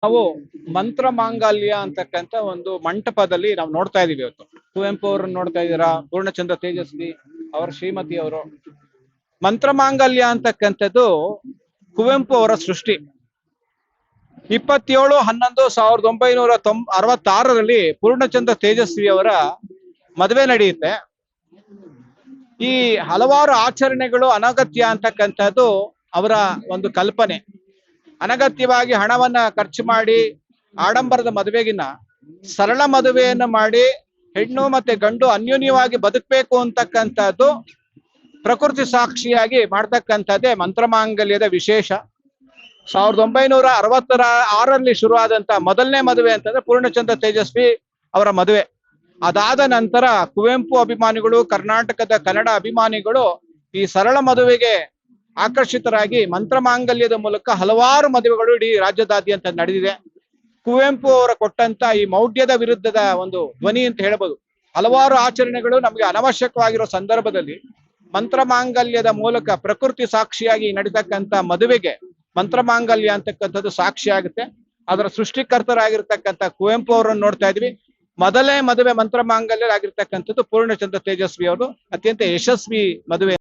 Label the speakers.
Speaker 1: ನಾವು ಮಂತ್ರ ಮಾಂಗಲ್ಯ ಅಂತಕ್ಕಂಥ ಒಂದು ಮಂಟಪದಲ್ಲಿ ನಾವು ನೋಡ್ತಾ ಇದೀವಿ ಇವತ್ತು. ಕುವೆಂಪು ಅವ್ರನ್ನ ನೋಡ್ತಾ ಇದ್ದೀರಾ, ಪೂರ್ಣಚಂದ್ರ ತೇಜಸ್ವಿ ಅವರ ಶ್ರೀಮತಿ ಅವರು. ಮಂತ್ರ ಮಾಂಗಲ್ಯ ಅಂತಕ್ಕಂಥದ್ದು ಕುವೆಂಪು ಅವರ ಸೃಷ್ಟಿ. 27/11/1966 ಪೂರ್ಣಚಂದ್ರ ತೇಜಸ್ವಿ ಅವರ ಮದುವೆ ನಡೆಯುತ್ತೆ. ಈ ಹಲವಾರು ಆಚರಣೆಗಳು ಅನಗತ್ಯ ಅಂತಕ್ಕಂಥದ್ದು ಅವರ ಒಂದು ಕಲ್ಪನೆ. ಅನಗತ್ಯವಾಗಿ ಹಣವನ್ನ ಖರ್ಚು ಮಾಡಿ ಆಡಂಬರದ ಮದುವೆಗಿನ್ನ ಸರಳ ಮದುವೆಯನ್ನ ಮಾಡಿ ಹೆಣ್ಣು ಮತ್ತೆ ಗಂಡು ಅನ್ಯೋನ್ಯವಾಗಿ ಬದುಕಬೇಕು ಅಂತಕ್ಕಂಥದ್ದು ಪ್ರಕೃತಿ ಸಾಕ್ಷಿಯಾಗಿ ಮಾಡ್ತಕ್ಕಂಥದ್ದೇ ಮಂತ್ರಮಾಂಗಲ್ಯದ ವಿಶೇಷ. 1966 ಶುರುವಾದಂತ ಮೊದಲನೇ ಮದುವೆ ಅಂತಂದ್ರೆ ಪೂರ್ಣಚಂದ್ರ ತೇಜಸ್ವಿ ಅವರ ಮದುವೆ. ಅದಾದ ನಂತರ ಕುವೆಂಪು ಅಭಿಮಾನಿಗಳು, ಕರ್ನಾಟಕದ ಕನ್ನಡ ಅಭಿಮಾನಿಗಳು ಈ ಸರಳ ಮದುವೆಗೆ ಆಕರ್ಷಿತರಾಗಿ ಮಂತ್ರಮಾಂಗಲ್ಯದ ಮೂಲಕ ಹಲವಾರು ಮದುವೆಗಳು ಇಡೀ ರಾಜ್ಯದಾದ್ಯಂತ ನಡೆದಿದೆ. ಕುವೆಂಪು ಅವರ ಕೊಟ್ಟಂತ ಈ ಮೌಢ್ಯದ ವಿರುದ್ಧದ ಒಂದು ಧ್ವನಿ ಅಂತ ಹೇಳ್ಬೋದು. ಹಲವಾರು ಆಚರಣೆಗಳು ನಮಗೆ ಅನವಶ್ಯಕವಾಗಿರೋ ಸಂದರ್ಭದಲ್ಲಿ ಮಂತ್ರಮಾಂಗಲ್ಯದ ಮೂಲಕ ಪ್ರಕೃತಿ ಸಾಕ್ಷಿಯಾಗಿ ನಡೀತಕ್ಕಂಥ ಮದುವೆಗೆ ಮಂತ್ರಮಾಂಗಲ್ಯ ಅಂತಕ್ಕಂಥದ್ದು ಸಾಕ್ಷಿ ಆಗುತ್ತೆ. ಅದರ ಸೃಷ್ಟಿಕರ್ತರಾಗಿರ್ತಕ್ಕಂಥ ಕುವೆಂಪು ಅವರನ್ನು ನೋಡ್ತಾ ಇದ್ವಿ. ಮೊದಲನೇ ಮದುವೆ ಮಂತ್ರಮಾಂಗಲ್ಯ ಆಗಿರ್ತಕ್ಕಂಥದ್ದು ಪೂರ್ಣಚಂದ್ರ ತೇಜಸ್ವಿ ಅವರು. ಅತ್ಯಂತ ಯಶಸ್ವಿ ಮದುವೆ.